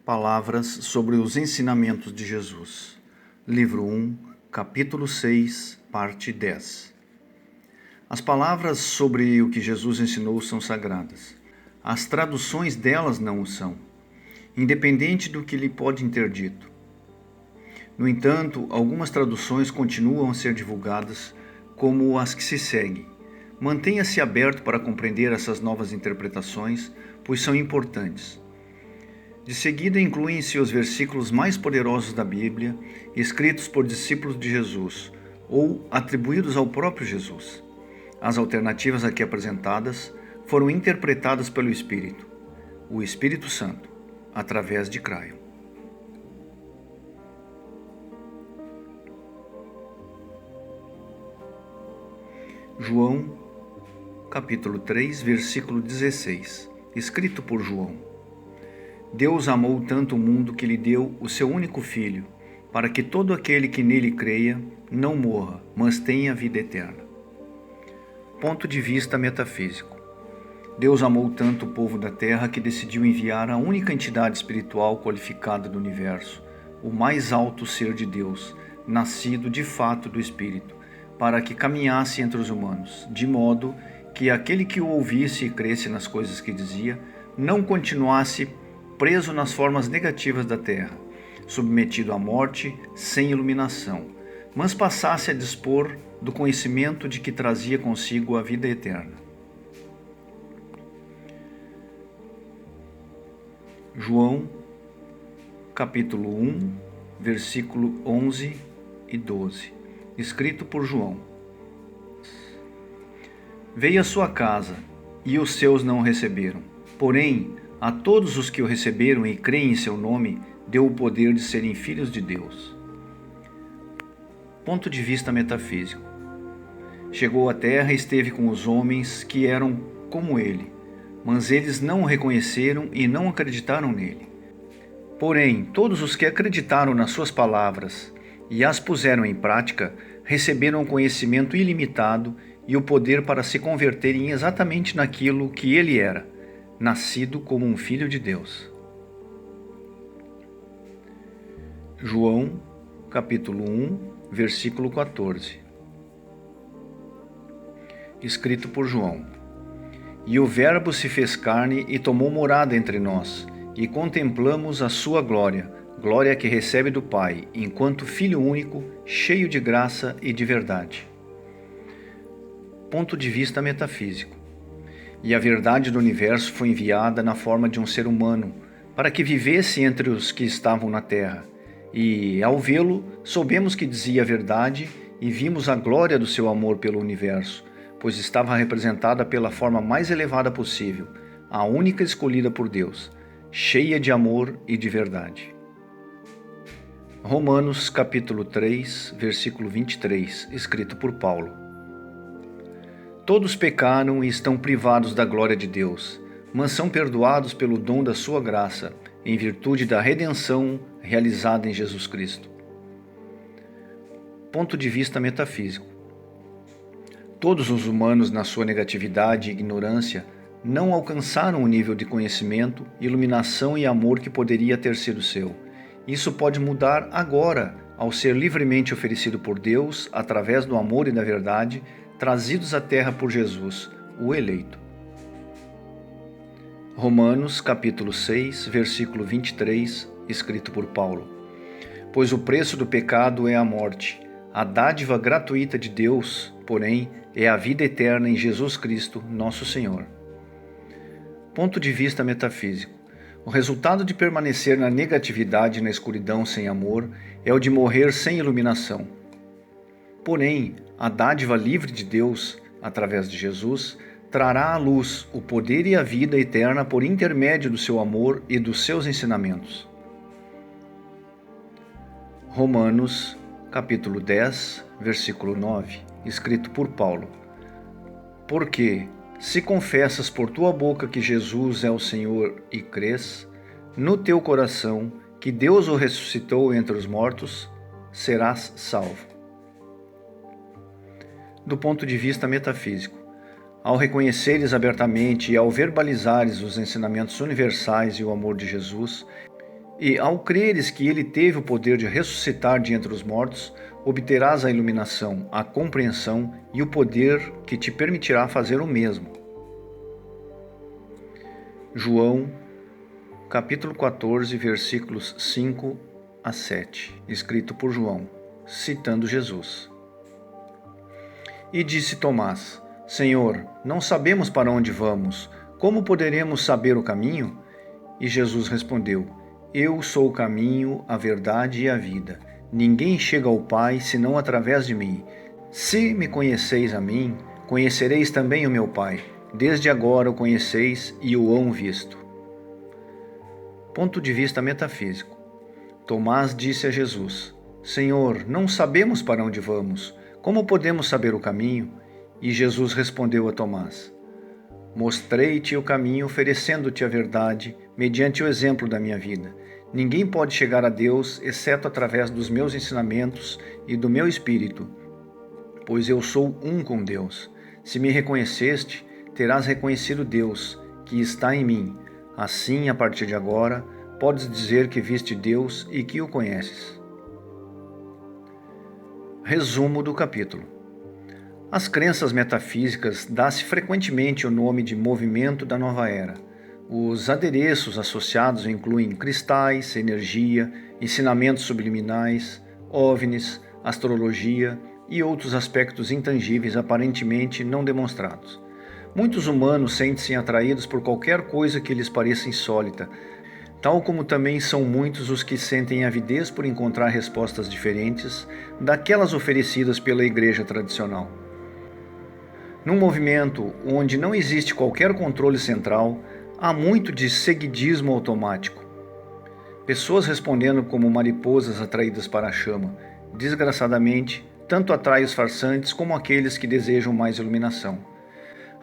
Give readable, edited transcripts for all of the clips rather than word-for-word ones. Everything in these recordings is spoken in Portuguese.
Palavras sobre os ensinamentos de Jesus. Livro 1, capítulo 6, parte 10. As palavras sobre o que Jesus ensinou são sagradas. As traduções delas não o são, independente do que lhe podem ter dito. No entanto, algumas traduções continuam a ser divulgadas como as que se seguem. Mantenha-se aberto para compreender essas novas interpretações, pois são importantes. De seguida, incluem-se os versículos mais poderosos da Bíblia, escritos por discípulos de Jesus, ou atribuídos ao próprio Jesus. As alternativas aqui apresentadas foram interpretadas pelo Espírito, o Espírito Santo, através de Craio. João, capítulo 3, versículo 16, escrito por João. Deus amou tanto o mundo que lhe deu o seu único Filho, para que todo aquele que nele creia não morra, mas tenha vida eterna. Ponto de vista metafísico. Deus amou tanto o povo da terra que decidiu enviar a única entidade espiritual qualificada do universo, o mais alto ser de Deus, nascido de fato do Espírito, para que caminhasse entre os humanos, de modo que aquele que o ouvisse e cresce nas coisas que dizia, não continuasse preso nas formas negativas da terra, submetido à morte sem iluminação, mas passasse a dispor do conhecimento de que trazia consigo a vida eterna. João, capítulo 1, versículo 11 e 12, escrito por João. Veio à sua casa, e os seus não o receberam. Porém, a todos os que o receberam e creem em seu nome, deu o poder de serem filhos de Deus. Ponto de vista metafísico. Chegou à terra e esteve com os homens que eram como ele, mas eles não o reconheceram e não acreditaram nele. Porém, todos os que acreditaram nas suas palavras e as puseram em prática, receberam um conhecimento ilimitado e o poder para se converterem exatamente naquilo que ele era, nascido como um filho de Deus. João, capítulo 1, versículo 14. Escrito por João. E o Verbo se fez carne e tomou morada entre nós, e contemplamos a sua glória, glória que recebe do Pai, enquanto Filho único, cheio de graça e de verdade. Ponto de vista metafísico. E a verdade do universo foi enviada na forma de um ser humano, para que vivesse entre os que estavam na terra. E, ao vê-lo, soubemos que dizia a verdade e vimos a glória do seu amor pelo universo, pois estava representada pela forma mais elevada possível, a única escolhida por Deus, cheia de amor e de verdade. Romanos, capítulo 3, versículo 23, escrito por Paulo. Todos pecaram e estão privados da glória de Deus, mas são perdoados pelo dom da sua graça, em virtude da redenção realizada em Jesus Cristo. Ponto de vista metafísico. Todos os humanos, na sua negatividade e ignorância, não alcançaram o nível de conhecimento, iluminação e amor que poderia ter sido seu. Isso pode mudar agora, ao ser livremente oferecido por Deus, através do amor e da verdade, trazidos à terra por Jesus, o eleito. Romanos, capítulo 6, versículo 23, escrito por Paulo. Pois o preço do pecado é a morte, a dádiva gratuita de Deus, porém, é a vida eterna em Jesus Cristo, nosso Senhor. Ponto de vista metafísico. O resultado de permanecer na negatividade e na escuridão sem amor é o de morrer sem iluminação. Porém, a dádiva livre de Deus, através de Jesus, trará à luz o poder e a vida eterna por intermédio do seu amor e dos seus ensinamentos. Romanos, capítulo 10, versículo 9, escrito por Paulo. Porque, se confessas por tua boca que Jesus é o Senhor e crês no teu coração que Deus o ressuscitou entre os mortos, serás salvo. Do ponto de vista metafísico, ao reconheceres abertamente e ao verbalizares os ensinamentos universais e o amor de Jesus, E ao creres que ele teve o poder de ressuscitar de entre os mortos, obterás a iluminação, a compreensão e o poder que te permitirá fazer o mesmo. João, capítulo 14, versículos 5 a 7, escrito por João, citando Jesus. E disse Tomás: Senhor, não sabemos para onde vamos, como poderemos saber o caminho? E Jesus respondeu: Eu sou o caminho, a verdade e a vida. Ninguém chega ao Pai senão através de mim. Se me conheceis a mim, conhecereis também o meu Pai. Desde agora o conheceis e o hão visto. Ponto de vista metafísico. Tomás disse a Jesus: Senhor, não sabemos para onde vamos. Como podemos saber o caminho? E Jesus respondeu a Tomás: Mostrei-te o caminho, oferecendo-te a verdade, mediante o exemplo da minha vida. Ninguém pode chegar a Deus, exceto através dos meus ensinamentos e do meu Espírito, pois eu sou um com Deus. Se me reconheceste, terás reconhecido Deus, que está em mim. Assim, a partir de agora, podes dizer que viste Deus e que o conheces. Resumo do capítulo. Às crenças metafísicas dá-se frequentemente o nome de movimento da nova era. Os adereços associados incluem cristais, energia, ensinamentos subliminais, OVNIs, astrologia e outros aspectos intangíveis aparentemente não demonstrados. Muitos humanos sentem-se atraídos por qualquer coisa que lhes pareça insólita, tal como também são muitos os que sentem avidez por encontrar respostas diferentes daquelas oferecidas pela igreja tradicional. Num movimento onde não existe qualquer controle central, há muito de seguidismo automático. Pessoas respondendo como mariposas atraídas para a chama. Desgraçadamente, tanto atrai os farsantes como aqueles que desejam mais iluminação.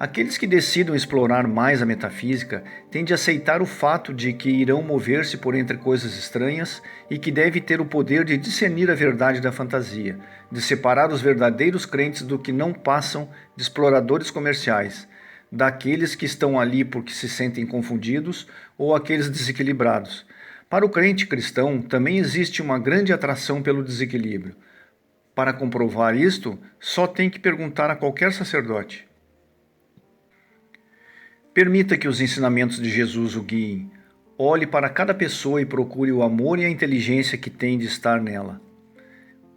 Aqueles que decidam explorar mais a metafísica têm de aceitar o fato de que irão mover-se por entre coisas estranhas e que devem ter o poder de discernir a verdade da fantasia, de separar os verdadeiros crentes do que não passam de exploradores comerciais, daqueles que estão ali porque se sentem confundidos ou aqueles desequilibrados. Para o crente cristão também existe uma grande atração pelo desequilíbrio. Para comprovar isto, só tem que perguntar a qualquer sacerdote. Permita que os ensinamentos de Jesus o guiem. Olhe para cada pessoa e procure o amor e a inteligência que tem de estar nela.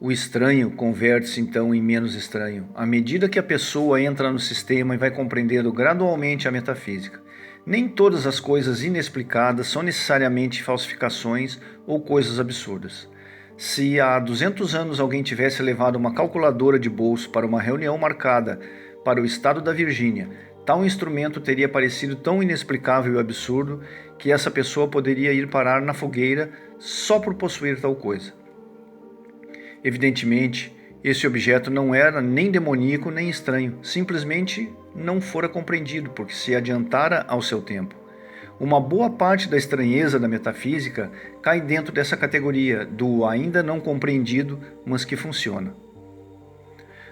O estranho converte-se então em menos estranho, à medida que a pessoa entra no sistema e vai compreendendo gradualmente a metafísica. Nem todas as coisas inexplicadas são necessariamente falsificações ou coisas absurdas. Se há 200 anos alguém tivesse levado uma calculadora de bolso para uma reunião marcada para o estado da Virgínia, tal instrumento teria parecido tão inexplicável e absurdo que essa pessoa poderia ir parar na fogueira só por possuir tal coisa. Evidentemente, esse objeto não era nem demoníaco nem estranho, simplesmente não fora compreendido porque se adiantara ao seu tempo. Uma boa parte da estranheza da metafísica cai dentro dessa categoria do ainda não compreendido, mas que funciona.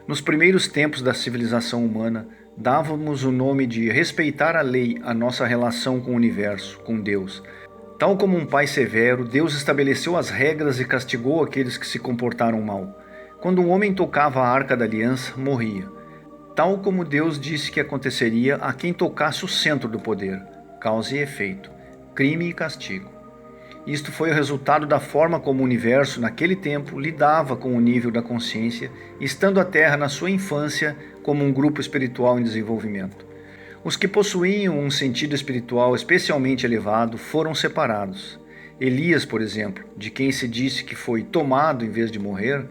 Nos primeiros tempos da civilização humana, dávamos o nome de respeitar a lei à nossa relação com o universo, com Deus. Tal como um pai severo, Deus estabeleceu as regras e castigou aqueles que se comportaram mal. Quando um homem tocava a Arca da Aliança, morria. Tal como Deus disse que aconteceria a quem tocasse o centro do poder, causa e efeito, crime e castigo. Isto foi o resultado da forma como o universo, naquele tempo, lidava com o nível da consciência, estando a Terra na sua infância como um grupo espiritual em desenvolvimento. Os que possuíam um sentido espiritual especialmente elevado foram separados. Elias, por exemplo, de quem se disse que foi tomado em vez de morrer,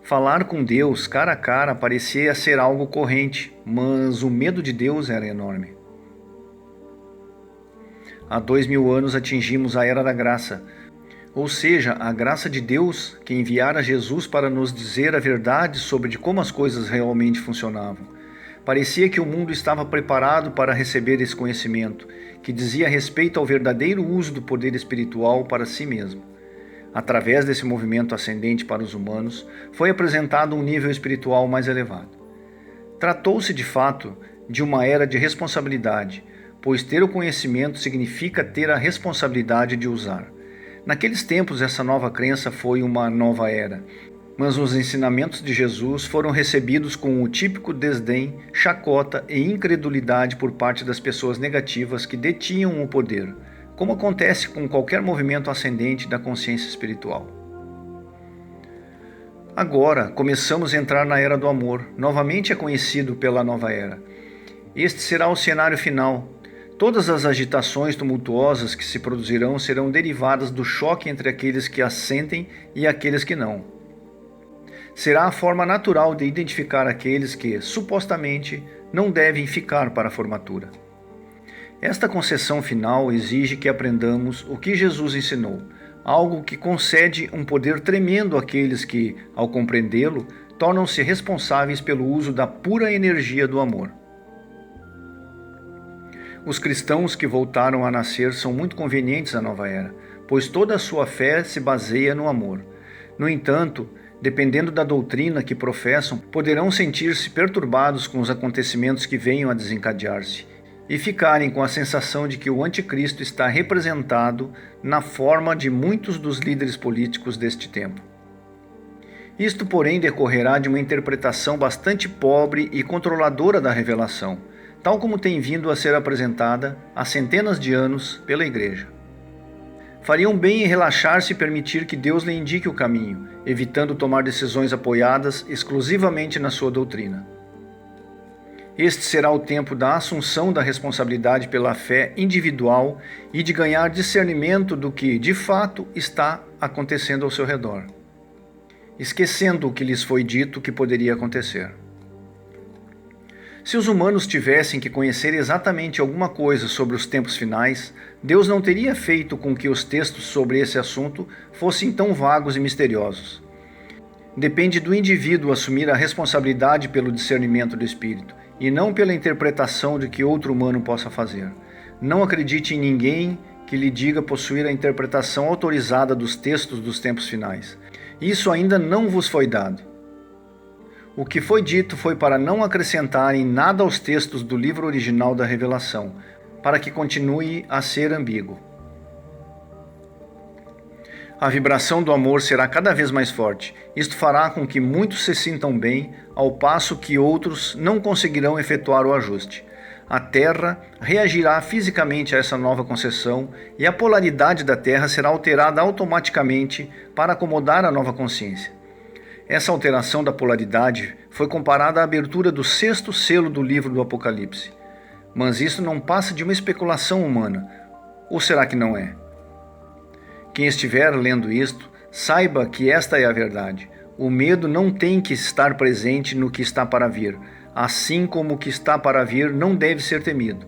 falar com Deus cara a cara parecia ser algo corrente, mas o medo de Deus era enorme. Há 2000 anos atingimos a Era da Graça, ou seja, a graça de Deus que enviara Jesus para nos dizer a verdade sobre como as coisas realmente funcionavam. Parecia que o mundo estava preparado para receber esse conhecimento, que dizia respeito ao verdadeiro uso do poder espiritual para si mesmo. Através desse movimento ascendente para os humanos, foi apresentado um nível espiritual mais elevado. Tratou-se, de fato, de uma era de responsabilidade, pois ter o conhecimento significa ter a responsabilidade de usar. Naqueles tempos, essa nova crença foi uma nova era, mas os ensinamentos de Jesus foram recebidos com o típico desdém, chacota e incredulidade por parte das pessoas negativas que detinham o poder, como acontece com qualquer movimento ascendente da consciência espiritual. Agora, começamos a entrar na Era do Amor, novamente é conhecido pela Nova Era. Este será o cenário final. Todas as agitações tumultuosas que se produzirão serão derivadas do choque entre aqueles que as sentem e aqueles que não. Será a forma natural de identificar aqueles que, supostamente, não devem ficar para a formatura. Esta concessão final exige que aprendamos o que Jesus ensinou, algo que concede um poder tremendo àqueles que, ao compreendê-lo, tornam-se responsáveis pelo uso da pura energia do amor. Os cristãos que voltaram a nascer são muito convenientes à nova era, pois toda a sua fé se baseia no amor. No entanto, dependendo da doutrina que professam, poderão sentir-se perturbados com os acontecimentos que venham a desencadear-se e ficarem com a sensação de que o anticristo está representado na forma de muitos dos líderes políticos deste tempo. Isto, porém, decorrerá de uma interpretação bastante pobre e controladora da revelação, tal como tem vindo a ser apresentada há centenas de anos pela Igreja. Fariam bem em relaxar-se e permitir que Deus lhe indique o caminho, evitando tomar decisões apoiadas exclusivamente na sua doutrina. Este será o tempo da assunção da responsabilidade pela fé individual e de ganhar discernimento do que, de fato, está acontecendo ao seu redor, esquecendo o que lhes foi dito que poderia acontecer. Se os humanos tivessem que conhecer exatamente alguma coisa sobre os tempos finais, Deus não teria feito com que os textos sobre esse assunto fossem tão vagos e misteriosos. Depende do indivíduo assumir a responsabilidade pelo discernimento do Espírito, e não pela interpretação de que outro humano possa fazer. Não acredite em ninguém que lhe diga possuir a interpretação autorizada dos textos dos tempos finais. Isso ainda não vos foi dado. O que foi dito foi para não acrescentarem nada aos textos do livro original da Revelação, para que continue a ser ambíguo. A vibração do amor será cada vez mais forte. Isto fará com que muitos se sintam bem, ao passo que outros não conseguirão efetuar o ajuste. A Terra reagirá fisicamente a essa nova concessão e a polaridade da Terra será alterada automaticamente para acomodar a nova consciência. Essa alteração da polaridade foi comparada à abertura do 6º selo do livro do Apocalipse. Mas isso não passa de uma especulação humana. Ou será que não é? Quem estiver lendo isto, saiba que esta é a verdade. O medo não tem que estar presente no que está para vir, assim como o que está para vir não deve ser temido.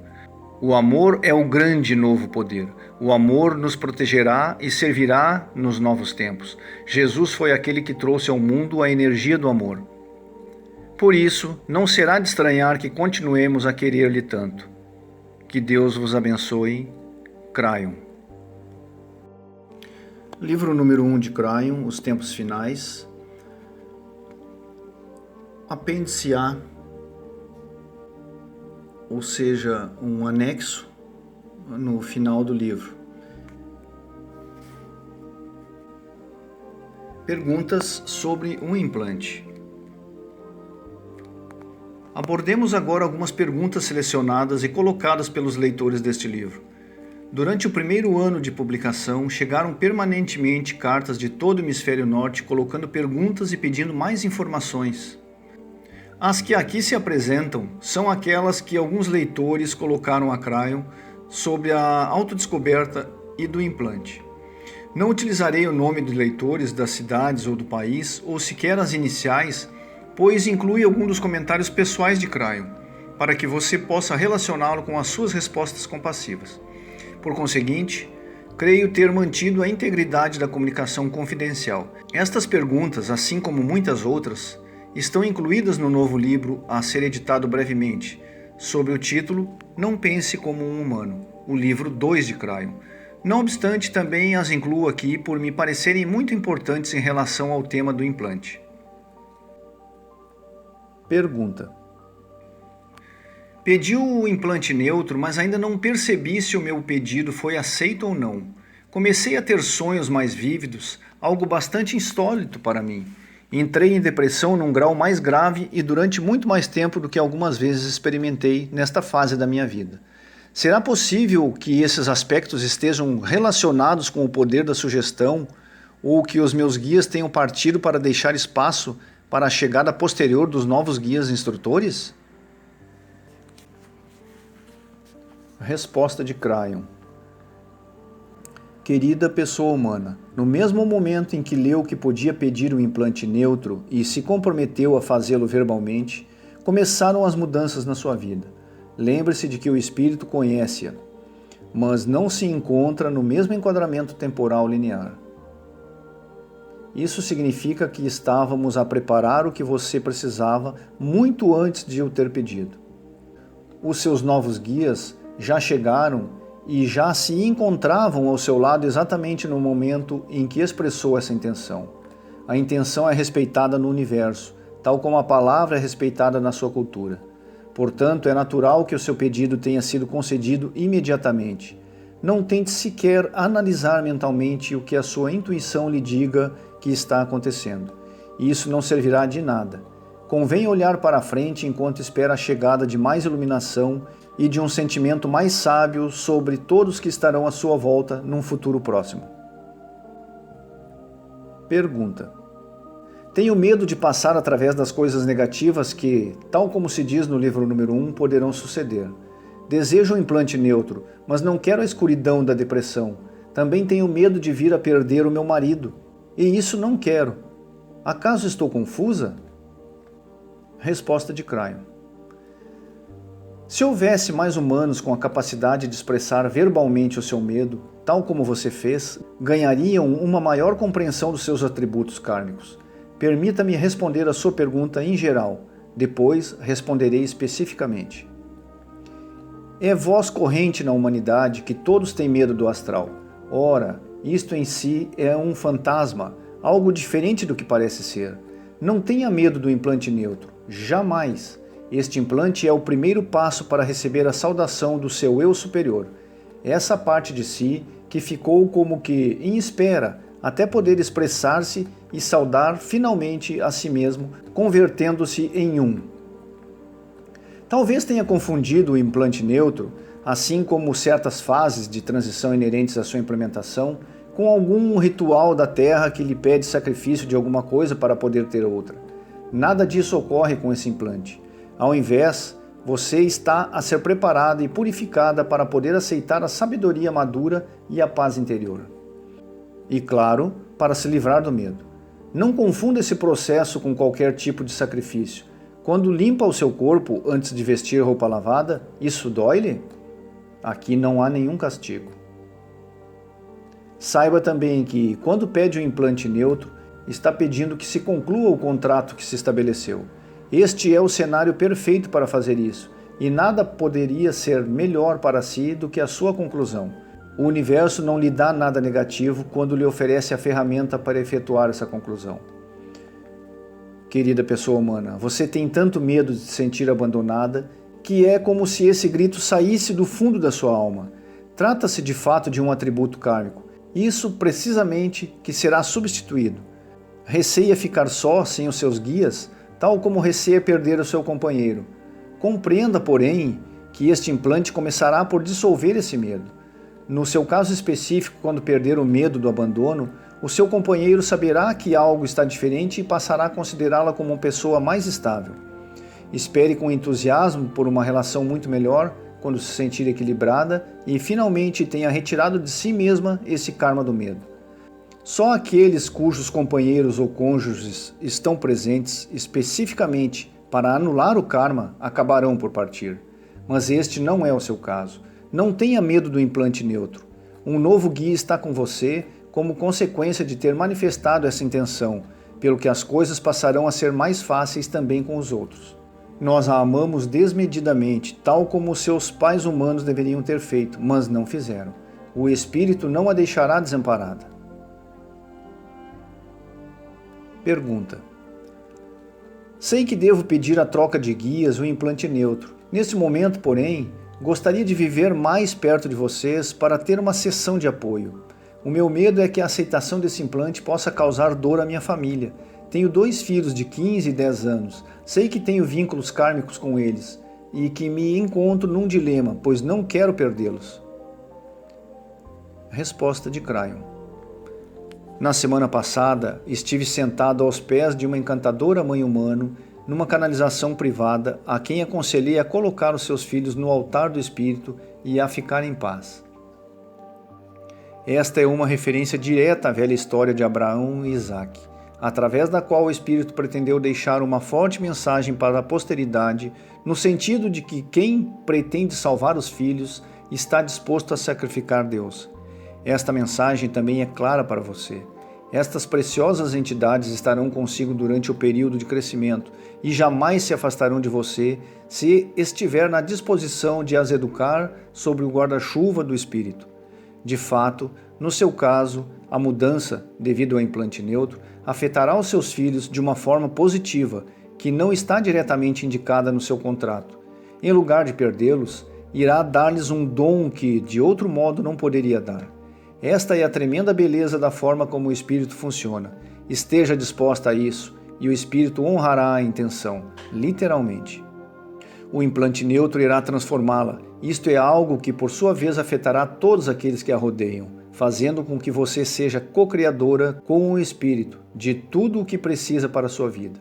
O amor é o grande novo poder. O amor nos protegerá e servirá nos novos tempos. Jesus foi aquele que trouxe ao mundo a energia do amor. Por isso, não será de estranhar que continuemos a querer-lhe tanto. Que Deus vos abençoe. Crayon. Livro número 1 de Crayon, Os Tempos Finais. Apêndice A, ou seja, um anexo no final do livro. Perguntas sobre um implante. Abordemos agora algumas perguntas selecionadas e colocadas pelos leitores deste livro. Durante o primeiro ano de publicação, chegaram permanentemente cartas de todo o hemisfério norte colocando perguntas e pedindo mais informações. As que aqui se apresentam são aquelas que alguns leitores colocaram a Crayon sobre a autodescoberta e do implante. Não utilizarei o nome dos leitores, das cidades ou do país, ou sequer as iniciais, pois inclui algum dos comentários pessoais de Crayon, para que você possa relacioná-lo com as suas respostas compassivas. Por conseguinte, creio ter mantido a integridade da comunicação confidencial. Estas perguntas, assim como muitas outras, estão incluídas no novo livro a ser editado brevemente, sob o título Não Pense Como um Humano, o livro 2 de Crayon. Não obstante, também as incluo aqui por me parecerem muito importantes em relação ao tema do implante. Pergunta: pedi o implante neutro, mas ainda não percebi se o meu pedido foi aceito ou não. Comecei a ter sonhos mais vívidos, algo bastante insólito para mim. Entrei em depressão num grau mais grave e durante muito mais tempo do que algumas vezes experimentei nesta fase da minha vida. Será possível que esses aspectos estejam relacionados com o poder da sugestão ou que os meus guias tenham partido para deixar espaço para a chegada posterior dos novos guias instrutores? Resposta de Cryon. Querida pessoa humana, no mesmo momento em que leu que podia pedir um implante neutro e se comprometeu a fazê-lo verbalmente, começaram as mudanças na sua vida. Lembre-se de que o espírito conhece-a, mas não se encontra no mesmo enquadramento temporal linear. Isso significa que estávamos a preparar o que você precisava muito antes de o ter pedido. Os seus novos guias já chegaram e já se encontravam ao seu lado exatamente no momento em que expressou essa intenção. A intenção é respeitada no universo, tal como a palavra é respeitada na sua cultura. Portanto, é natural que o seu pedido tenha sido concedido imediatamente. Não tente sequer analisar mentalmente o que a sua intuição lhe diga que está acontecendo. Isso não servirá de nada. Convém olhar para a frente enquanto espera a chegada de mais iluminação e de um sentimento mais sábio sobre todos que estarão à sua volta num futuro próximo. Pergunta. Tenho medo de passar através das coisas negativas que, tal como se diz no livro número 1, poderão suceder. Desejo um implante neutro, mas não quero a escuridão da depressão. Também tenho medo de vir a perder o meu marido. E isso não quero. Acaso estou confusa? Resposta de Cryon. Se houvesse mais humanos com a capacidade de expressar verbalmente o seu medo, tal como você fez, ganhariam uma maior compreensão dos seus atributos kármicos. Permita-me responder a sua pergunta em geral, depois responderei especificamente. É voz corrente na humanidade que todos têm medo do astral. Ora, isto em si é um fantasma, algo diferente do que parece ser. Não tenha medo do implante neutro, jamais. Este implante é o primeiro passo para receber a saudação do seu eu superior. Essa parte de si que ficou como que em espera até poder expressar-se e saudar finalmente a si mesmo, convertendo-se em um. Talvez tenha confundido o implante neutro, assim como certas fases de transição inerentes à sua implementação, com algum ritual da Terra que lhe pede sacrifício de alguma coisa para poder ter outra. Nada disso ocorre com esse implante. Ao invés, você está a ser preparada e purificada para poder aceitar a sabedoria madura e a paz interior. E claro, para se livrar do medo. Não confunda esse processo com qualquer tipo de sacrifício. Quando limpa o seu corpo antes de vestir roupa lavada, isso dói-lhe? Aqui não há nenhum castigo. Saiba também que, quando pede um implante neutro, está pedindo que se conclua o contrato que se estabeleceu. Este é o cenário perfeito para fazer isso, e nada poderia ser melhor para si do que a sua conclusão. O universo não lhe dá nada negativo quando lhe oferece a ferramenta para efetuar essa conclusão. Querida pessoa humana, você tem tanto medo de se sentir abandonada que é como se esse grito saísse do fundo da sua alma. Trata-se de fato de um atributo kármico. Isso precisamente que será substituído. Receia ficar só sem os seus guias, tal como receia perder o seu companheiro. Compreenda, porém, que este implante começará por dissolver esse medo. No seu caso específico, quando perder o medo do abandono, o seu companheiro saberá que algo está diferente e passará a considerá-la como uma pessoa mais estável. Espere com entusiasmo por uma relação muito melhor quando se sentir equilibrada e finalmente tenha retirado de si mesma esse karma do medo. Só aqueles cujos companheiros ou cônjuges estão presentes especificamente para anular o karma acabarão por partir. Mas este não é o seu caso. Não tenha medo do implante neutro. Um novo guia está com você como consequência de ter manifestado essa intenção, pelo que as coisas passarão a ser mais fáceis também com os outros. Nós a amamos desmedidamente, tal como os seus pais humanos deveriam ter feito, mas não fizeram. O Espírito não a deixará desamparada. Pergunta. Sei que devo pedir a troca de guias ou implante neutro. Neste momento, porém, gostaria de viver mais perto de vocês para ter uma sessão de apoio. O meu medo é que a aceitação desse implante possa causar dor à minha família. Tenho 2 filhos de 15 e 10 anos. Sei que tenho vínculos kármicos com eles e que me encontro num dilema, pois não quero perdê-los. Resposta de Cryon. Na semana passada, estive sentado aos pés de uma encantadora mãe humano numa canalização privada a quem aconselhei a colocar os seus filhos no altar do Espírito e a ficar em paz. Esta é uma referência direta à velha história de Abraão e Isaque, através da qual o Espírito pretendeu deixar uma forte mensagem para a posteridade, no sentido de que quem pretende salvar os filhos está disposto a sacrificar Deus. Esta mensagem também é clara para você. Estas preciosas entidades estarão consigo durante o período de crescimento e jamais se afastarão de você se estiver na disposição de as educar sobre o guarda-chuva do Espírito. De fato, no seu caso, a mudança, devido ao implante neutro, afetará os seus filhos de uma forma positiva, que não está diretamente indicada no seu contrato. Em lugar de perdê-los, irá dar-lhes um dom que, de outro modo, não poderia dar. Esta é a tremenda beleza da forma como o Espírito funciona. Esteja disposta a isso, e o Espírito honrará a intenção, literalmente. O implante neutro irá transformá-la. Isto é algo que, por sua vez, afetará todos aqueles que a rodeiam, fazendo com que você seja co-criadora com o Espírito de tudo o que precisa para a sua vida.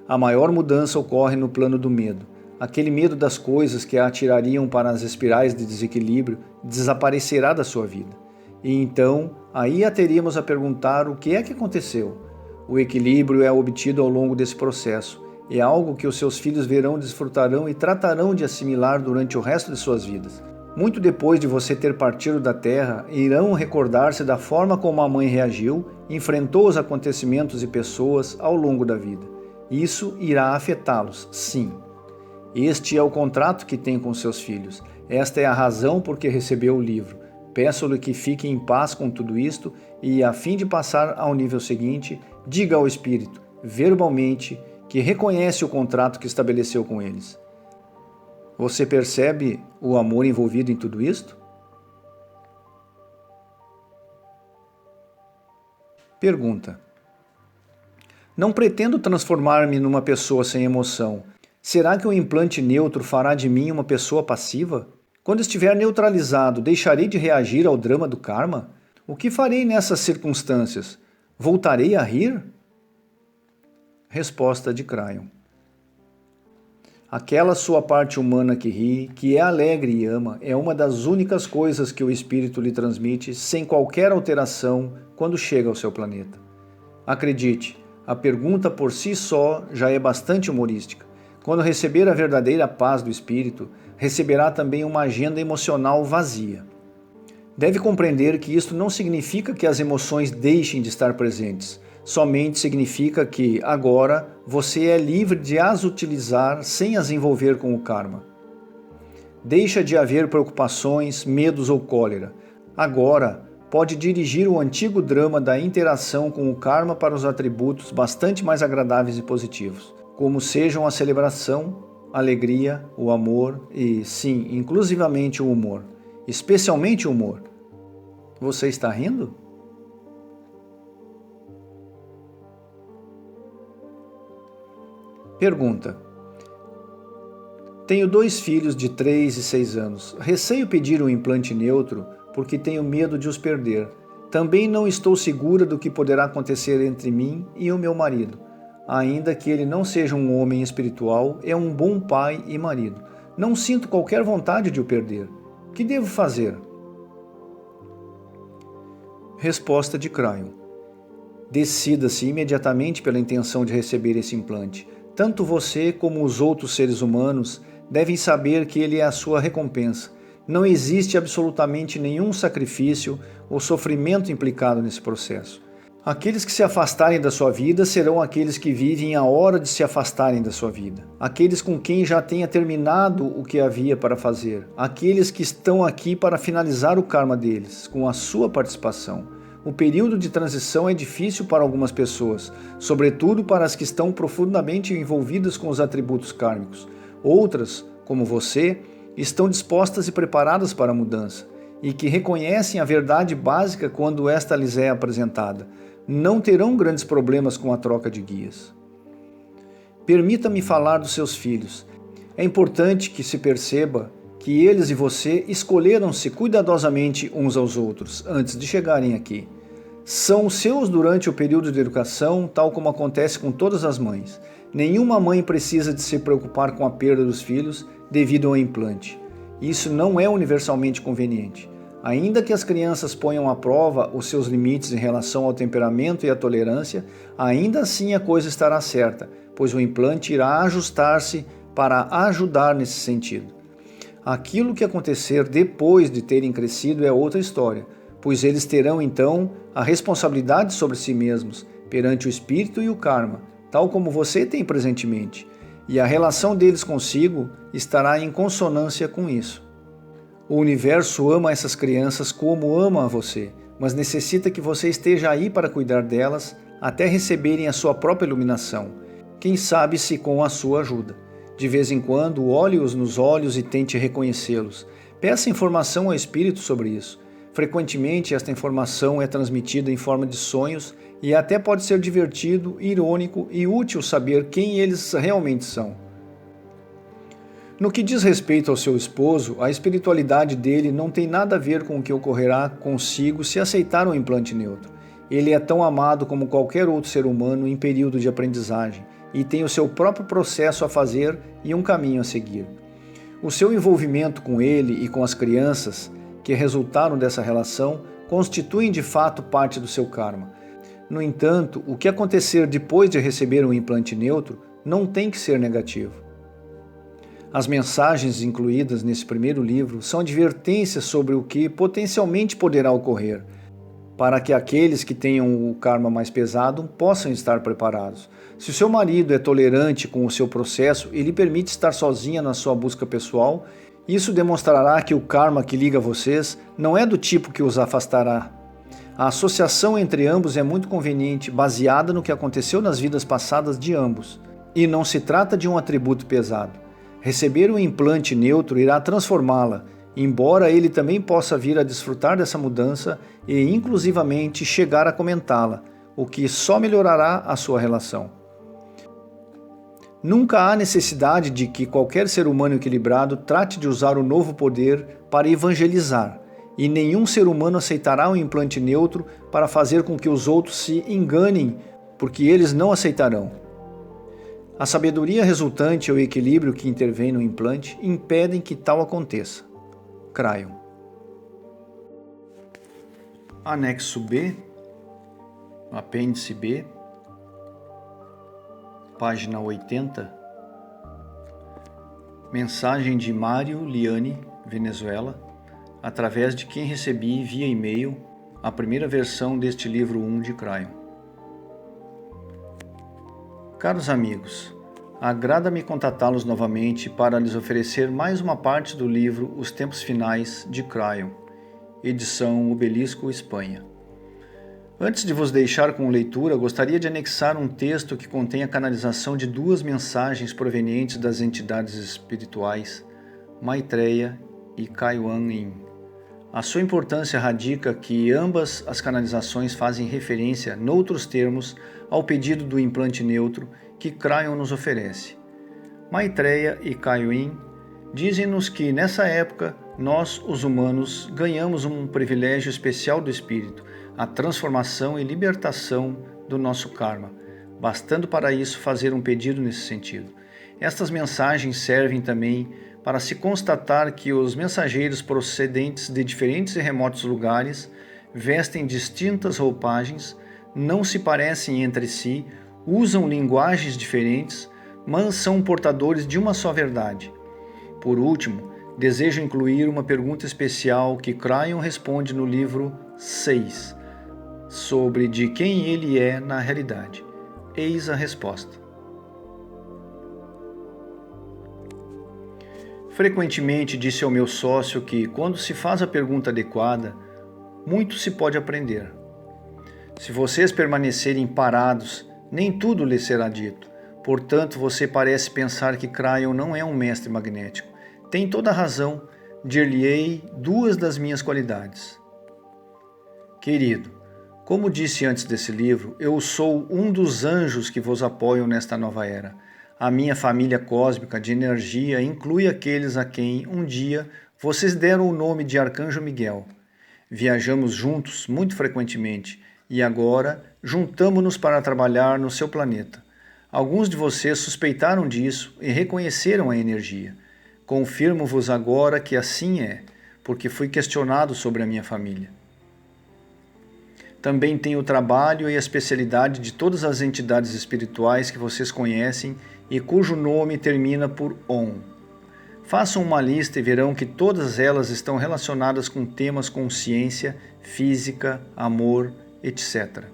A maior mudança ocorre no plano do medo. Aquele medo das coisas que a atirariam para as espirais de desequilíbrio desaparecerá da sua vida. E então, aí a teríamos a perguntar o que é que aconteceu. O equilíbrio é obtido ao longo desse processo. É algo que os seus filhos verão, desfrutarão e tratarão de assimilar durante o resto de suas vidas. Muito depois de você ter partido da Terra, irão recordar-se da forma como a mãe reagiu, enfrentou os acontecimentos e pessoas ao longo da vida. Isso irá afetá-los, sim. Este é o contrato que tem com seus filhos. Esta é a razão por que recebeu o livro. Peço-lhe que fique em paz com tudo isto e, a fim de passar ao nível seguinte, diga ao Espírito, verbalmente, que reconhece o contrato que estabeleceu com eles. Você percebe o amor envolvido em tudo isto? Pergunta. Não pretendo transformar-me numa pessoa sem emoção. Será que o implante neutro fará de mim uma pessoa passiva? Quando estiver neutralizado, deixarei de reagir ao drama do karma? O que farei nessas circunstâncias? Voltarei a rir? Resposta de Cryon. Aquela sua parte humana que ri, que é alegre e ama, é uma das únicas coisas que o Espírito lhe transmite sem qualquer alteração quando chega ao seu planeta. Acredite, a pergunta por si só já é bastante humorística. Quando receber a verdadeira paz do Espírito, receberá também uma agenda emocional vazia. Deve compreender que isto não significa que as emoções deixem de estar presentes. Somente significa que, agora, você é livre de as utilizar sem as envolver com o karma. Deixa de haver preocupações, medos ou cólera. Agora, pode dirigir o antigo drama da interação com o karma para os atributos bastante mais agradáveis e positivos, como sejam a celebração, a alegria, o amor e, sim, inclusivamente o humor. Especialmente o humor. Você está rindo? Pergunta. Tenho 2 filhos de 3 e 6 anos. Receio pedir um implante neutro porque tenho medo de os perder. Também não estou segura do que poderá acontecer entre mim e o meu marido. Ainda que ele não seja um homem espiritual, é um bom pai e marido. Não sinto qualquer vontade de o perder. O que devo fazer? Resposta de Cryon. Decida-se imediatamente pela intenção de receber esse implante. Tanto você como os outros seres humanos devem saber que ele é a sua recompensa. Não existe absolutamente nenhum sacrifício ou sofrimento implicado nesse processo. Aqueles que se afastarem da sua vida serão aqueles que vivem a hora de se afastarem da sua vida. Aqueles com quem já tenha terminado o que havia para fazer. Aqueles que estão aqui para finalizar o karma deles, com a sua participação. O período de transição é difícil para algumas pessoas, sobretudo para as que estão profundamente envolvidas com os atributos kármicos. Outras, como você, estão dispostas e preparadas para a mudança. e que reconhecem a verdade básica quando esta lhes é apresentada. Não terão grandes problemas com a troca de guias. Permita-me falar dos seus filhos. É importante que se perceba que eles e você escolheram-se cuidadosamente uns aos outros antes de chegarem aqui. São seus durante o período de educação, tal como acontece com todas as mães. Nenhuma mãe precisa de se preocupar com a perda dos filhos devido ao implante. Isso não é universalmente conveniente. Ainda que as crianças ponham à prova os seus limites em relação ao temperamento e à tolerância, ainda assim a coisa estará certa, pois o implante irá ajustar-se para ajudar nesse sentido. Aquilo que acontecer depois de terem crescido é outra história, pois eles terão então a responsabilidade sobre si mesmos, perante o espírito e o karma, tal como você tem presentemente, e a relação deles consigo estará em consonância com isso. O universo ama essas crianças como ama a você, mas necessita que você esteja aí para cuidar delas até receberem a sua própria iluminação, quem sabe se com a sua ajuda. De vez em quando, olhe-os nos olhos e tente reconhecê-los. Peça informação ao espírito sobre isso. Frequentemente, esta informação é transmitida em forma de sonhos e até pode ser divertido, irônico e útil saber quem eles realmente são. No que diz respeito ao seu esposo, a espiritualidade dele não tem nada a ver com o que ocorrerá consigo se aceitar um implante neutro. Ele é tão amado como qualquer outro ser humano em período de aprendizagem e tem o seu próprio processo a fazer e um caminho a seguir. O seu envolvimento com ele e com as crianças que resultaram dessa relação constituem de fato parte do seu karma. No entanto, o que acontecer depois de receber um implante neutro não tem que ser negativo. As mensagens incluídas nesse primeiro livro são advertências sobre o que potencialmente poderá ocorrer, para que aqueles que tenham o karma mais pesado possam estar preparados. Se o seu marido é tolerante com o seu processo e lhe permite estar sozinha na sua busca pessoal, isso demonstrará que o karma que liga vocês não é do tipo que os afastará. A associação entre ambos é muito conveniente, baseada no que aconteceu nas vidas passadas de ambos, e não se trata de um atributo pesado. Receber um implante neutro irá transformá-la, embora ele também possa vir a desfrutar dessa mudança e inclusivamente chegar a comentá-la, o que só melhorará a sua relação. Nunca há necessidade de que qualquer ser humano equilibrado trate de usar o novo poder para evangelizar, e nenhum ser humano aceitará um implante neutro para fazer com que os outros se enganem, porque eles não aceitarão. A sabedoria resultante e o equilíbrio que intervém no implante impedem que tal aconteça. Cryon. Anexo B, apêndice B, página 80. Mensagem de Mário Liani, Venezuela, através de quem recebi via e-mail a primeira versão deste livro 1 de Cryon. Caros amigos, agrada-me contatá-los novamente para lhes oferecer mais uma parte do livro Os Tempos Finais de Cryon, edição Obelisco, Espanha. Antes de vos deixar com leitura, gostaria de anexar um texto que contém a canalização de duas mensagens provenientes das entidades espirituais Maitreya e Kuan Yin. A sua importância radica que ambas as canalizações fazem referência, noutros termos, ao pedido do implante neutro que Cryon nos oferece. Maitreya e Kuan Yin dizem-nos que, nessa época, nós, os humanos, ganhamos um privilégio especial do espírito, a transformação e libertação do nosso karma, bastando para isso fazer um pedido nesse sentido. Estas mensagens servem também para se constatar que os mensageiros procedentes de diferentes e remotos lugares vestem distintas roupagens, não se parecem entre si, usam linguagens diferentes, mas são portadores de uma só verdade. Por último, desejo incluir uma pergunta especial que Cryon responde no livro 6, sobre de quem ele é na realidade. Eis a resposta. Frequentemente disse ao meu sócio que, quando se faz a pergunta adequada, muito se pode aprender. Se vocês permanecerem parados, nem tudo lhes será dito. Portanto, você parece pensar que Cryon não é um mestre magnético. Tem toda a razão. dir-lhe-ei duas das minhas qualidades. Querido, como disse antes desse livro, eu sou um dos anjos que vos apoiam nesta nova era. A minha família cósmica de energia inclui aqueles a quem, um dia, vocês deram o nome de Arcanjo Miguel. Viajamos juntos muito frequentemente e agora juntamo-nos para trabalhar no seu planeta. Alguns de vocês suspeitaram disso e reconheceram a energia. Confirmo-vos agora que assim é, porque fui questionado sobre a minha família. Também tenho o trabalho e a especialidade de todas as entidades espirituais que vocês conhecem e cujo nome termina por ON. Façam uma lista e verão que todas elas estão relacionadas com temas como ciência, física, amor, etc.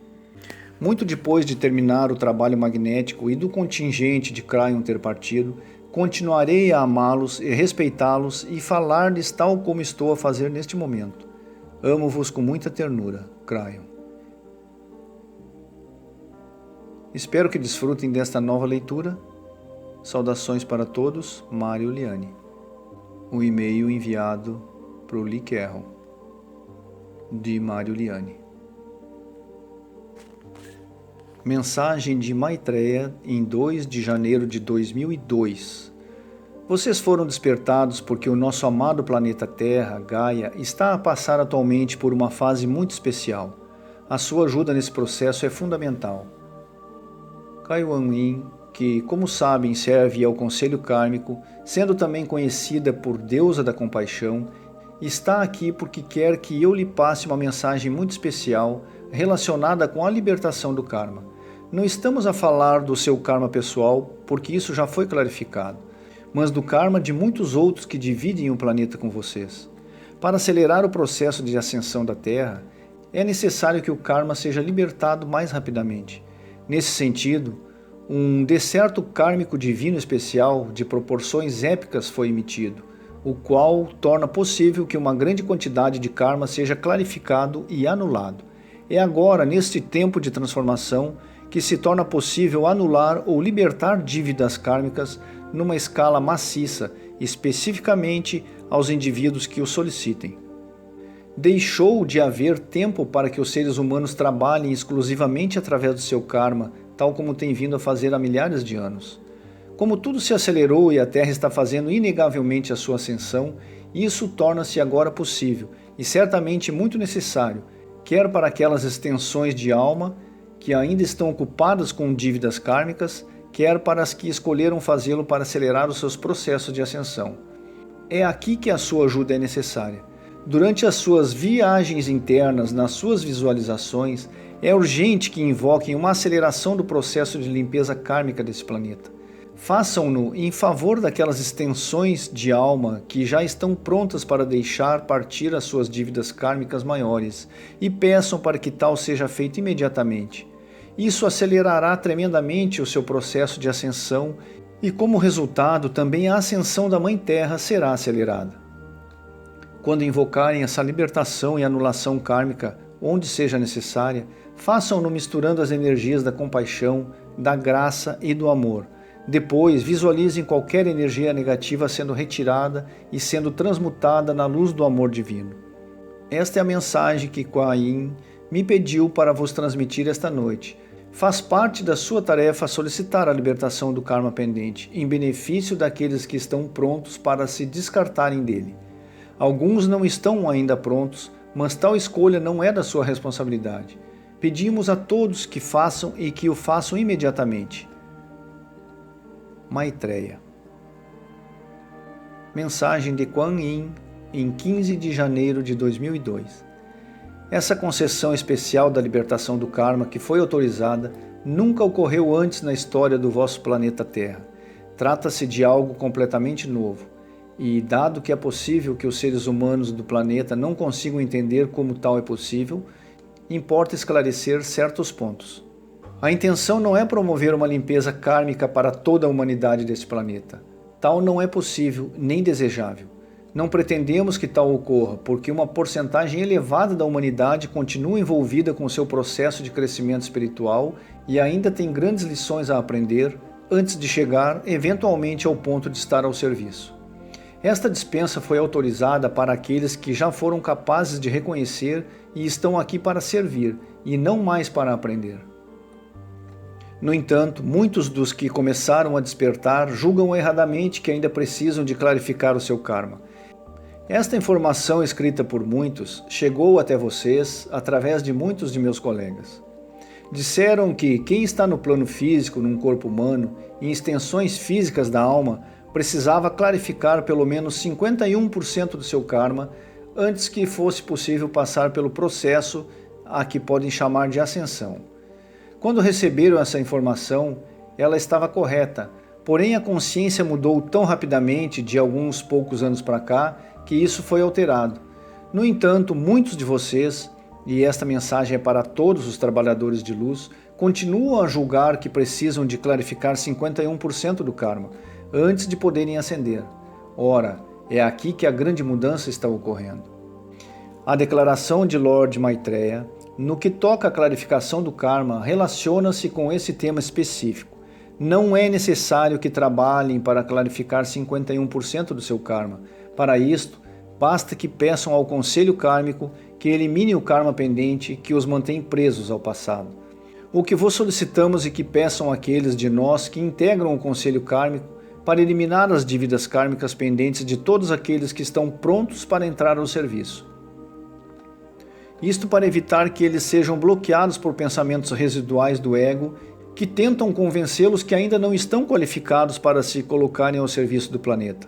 Muito depois de terminar o trabalho magnético e do contingente de Cryon ter partido, continuarei a amá-los e respeitá-los e falar-lhes tal como estou a fazer neste momento. Amo-vos com muita ternura, Cryon. Espero que desfrutem desta nova leitura. Saudações para todos, Mário Liane. O e-mail enviado para o Lee Carroll, de Mário Liane. Mensagem de Maitreya em 2 de janeiro de 2002. Vocês foram despertados porque o nosso amado planeta Terra, Gaia, está a passar atualmente por uma fase muito especial. A sua ajuda nesse processo é fundamental. Kai Wan Yin, que, como sabem, serve ao Conselho Kármico, sendo também conhecida por Deusa da Compaixão, está aqui porque quer que eu lhe passe uma mensagem muito especial relacionada com a libertação do karma. Não estamos a falar do seu karma pessoal, porque isso já foi clarificado, mas do karma de muitos outros que dividem o planeta com vocês. Para acelerar o processo de ascensão da Terra, é necessário que o karma seja libertado mais rapidamente. Nesse sentido, um decerto kármico divino especial de proporções épicas foi emitido, o qual torna possível que uma grande quantidade de karma seja clarificado e anulado. É agora, neste tempo de transformação, que se torna possível anular ou libertar dívidas kármicas numa escala maciça, especificamente aos indivíduos que o solicitem. Deixou de haver tempo para que os seres humanos trabalhem exclusivamente através do seu karma, tal como tem vindo a fazer há milhares de anos. Como tudo se acelerou e a Terra está fazendo inegavelmente a sua ascensão, isso torna-se agora possível e certamente muito necessário, quer para aquelas extensões de alma que ainda estão ocupadas com dívidas kármicas, quer para as que escolheram fazê-lo para acelerar os seus processos de ascensão. É aqui que a sua ajuda é necessária. Durante as suas viagens internas, nas suas visualizações, é urgente que invoquem uma aceleração do processo de limpeza kármica desse planeta. Façam-no em favor daquelas extensões de alma que já estão prontas para deixar partir as suas dívidas kármicas maiores e peçam para que tal seja feito imediatamente. Isso acelerará tremendamente o seu processo de ascensão e, como resultado, também a ascensão da Mãe Terra será acelerada. Quando invocarem essa libertação e anulação kármica, onde seja necessária, façam-no misturando as energias da compaixão, da graça e do amor. Depois, visualizem qualquer energia negativa sendo retirada e sendo transmutada na luz do amor divino. Esta é a mensagem que Kuan Yin me pediu para vos transmitir esta noite. Faz parte da sua tarefa solicitar a libertação do karma pendente, em benefício daqueles que estão prontos para se descartarem dele. Alguns não estão ainda prontos, mas tal escolha não é da sua responsabilidade. Pedimos a todos que façam e que o façam imediatamente. Maitreya. Mensagem de Kuan Yin em 15 de janeiro de 2002. Essa concessão especial da libertação do karma que foi autorizada nunca ocorreu antes na história do vosso planeta Terra. Trata-se de algo completamente novo. E, dado que é possível que os seres humanos do planeta não consigam entender como tal é possível, importa esclarecer certos pontos. A intenção não é promover uma limpeza kármica para toda a humanidade deste planeta. Tal não é possível nem desejável. Não pretendemos que tal ocorra, porque uma porcentagem elevada da humanidade continua envolvida com seu processo de crescimento espiritual e ainda tem grandes lições a aprender antes de chegar, eventualmente, ao ponto de estar ao serviço. Esta dispensa foi autorizada para aqueles que já foram capazes de reconhecer e estão aqui para servir, e não mais para aprender. No entanto, muitos dos que começaram a despertar julgam erradamente que ainda precisam de clarificar o seu karma. Esta informação escrita por muitos chegou até vocês através de muitos de meus colegas. Disseram que quem está no plano físico, num corpo humano, em extensões físicas da alma, precisava clarificar pelo menos 51% do seu karma antes que fosse possível passar pelo processo a que podem chamar de ascensão. Quando receberam essa informação, ela estava correta, porém a consciência mudou tão rapidamente de alguns poucos anos para cá que isso foi alterado. No entanto, muitos de vocês, e esta mensagem é para todos os trabalhadores de luz, continuam a julgar que precisam de clarificar 51% do karma antes de poderem ascender. Ora, é aqui que a grande mudança está ocorrendo. A declaração de Lord Maitreya, no que toca à clarificação do karma, relaciona-se com esse tema específico. Não é necessário que trabalhem para clarificar 51% do seu karma. Para isto, basta que peçam ao conselho kármico que elimine o karma pendente que os mantém presos ao passado. O que vos solicitamos é que peçam àqueles de nós que integram o conselho kármico para eliminar as dívidas kármicas pendentes de todos aqueles que estão prontos para entrar ao serviço. Isto para evitar que eles sejam bloqueados por pensamentos residuais do ego que tentam convencê-los que ainda não estão qualificados para se colocarem ao serviço do planeta.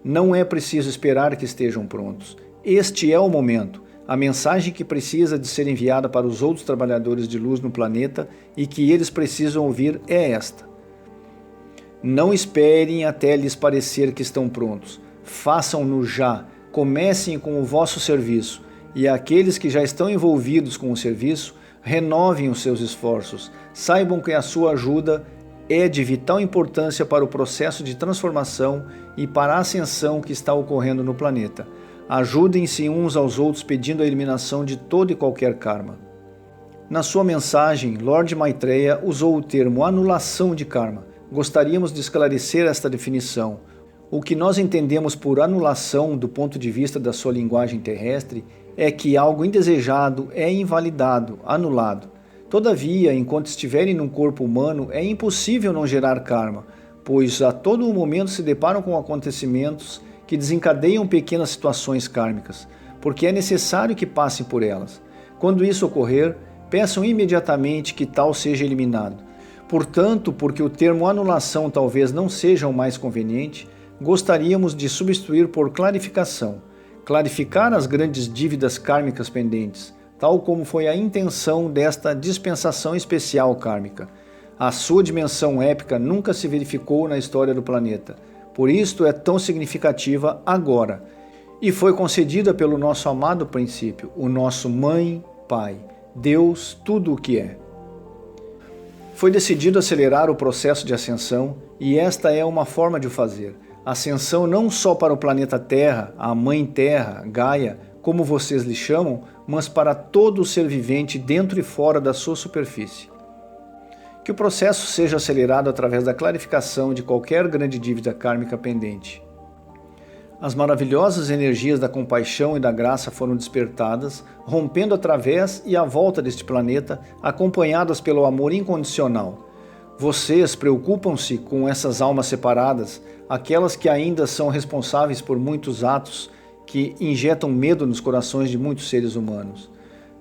Não é preciso esperar que estejam prontos. Este é o momento, a mensagem que precisa de ser enviada para os outros trabalhadores de luz no planeta e que eles precisam ouvir é esta. Não esperem até lhes parecer que estão prontos. Façam-no já, comecem com o vosso serviço, e aqueles que já estão envolvidos com o serviço, renovem os seus esforços. Saibam que a sua ajuda é de vital importância para o processo de transformação e para a ascensão que está ocorrendo no planeta. Ajudem-se uns aos outros pedindo a eliminação de todo e qualquer karma. Na sua mensagem, Lord Maitreya usou o termo anulação de karma. Gostaríamos de esclarecer esta definição. O que nós entendemos por anulação do ponto de vista da sua linguagem terrestre é que algo indesejado é invalidado, anulado. Todavia, enquanto estiverem num corpo humano, é impossível não gerar karma, pois a todo momento se deparam com acontecimentos que desencadeiam pequenas situações kármicas, porque é necessário que passem por elas. Quando isso ocorrer, peçam imediatamente que tal seja eliminado. Portanto, porque o termo anulação talvez não seja o mais conveniente, gostaríamos de substituir por clarificação. Clarificar as grandes dívidas kármicas pendentes, tal como foi a intenção desta dispensação especial kármica. A sua dimensão épica nunca se verificou na história do planeta. Por isto é tão significativa agora. E foi concedida pelo nosso amado princípio, o nosso Mãe, Pai, Deus, tudo o que é. Foi decidido acelerar o processo de ascensão e esta é uma forma de o fazer. Ascensão não só para o planeta Terra, a Mãe Terra, Gaia, como vocês lhe chamam, mas para todo o ser vivente dentro e fora da sua superfície. Que o processo seja acelerado através da clarificação de qualquer grande dívida kármica pendente. As maravilhosas energias da compaixão e da graça foram despertadas, rompendo através e à volta deste planeta, acompanhadas pelo amor incondicional. Vocês preocupam-se com essas almas separadas, aquelas que ainda são responsáveis por muitos atos que injetam medo nos corações de muitos seres humanos.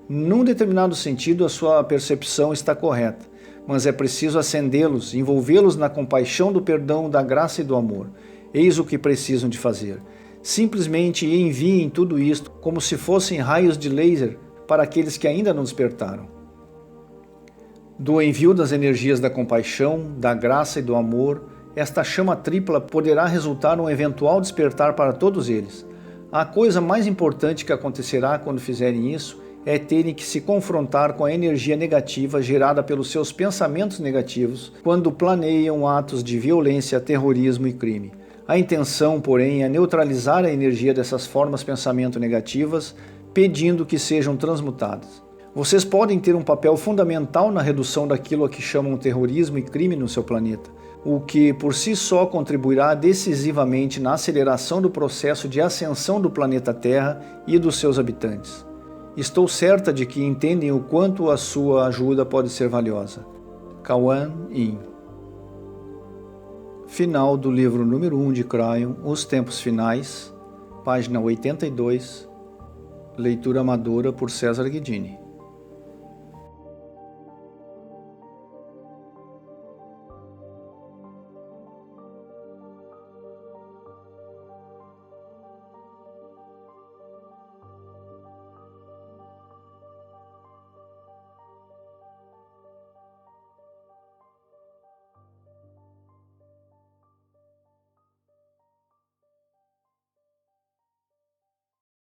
Num determinado sentido, a sua percepção está correta, mas é preciso acendê-los, envolvê-los na compaixão do perdão, da graça e do amor. Eis o que precisam de fazer. Simplesmente enviem tudo isto como se fossem raios de laser para aqueles que ainda não despertaram. Do envio das energias da compaixão, da graça e do amor, esta chama tripla poderá resultar num eventual despertar para todos eles. A coisa mais importante que acontecerá quando fizerem isso é terem que se confrontar com a energia negativa gerada pelos seus pensamentos negativos quando planeiam atos de violência, terrorismo e crime. A intenção, porém, é neutralizar a energia dessas formas de pensamento negativas, pedindo que sejam transmutadas. Vocês podem ter um papel fundamental na redução daquilo a que chamam terrorismo e crime no seu planeta, o que por si só contribuirá decisivamente na aceleração do processo de ascensão do planeta Terra e dos seus habitantes. Estou certa de que entendem o quanto a sua ajuda pode ser valiosa. Kuan Yin. Final do livro número 1 de Kryon, Os Tempos Finais, página 82, leitura amadora por César Guidini.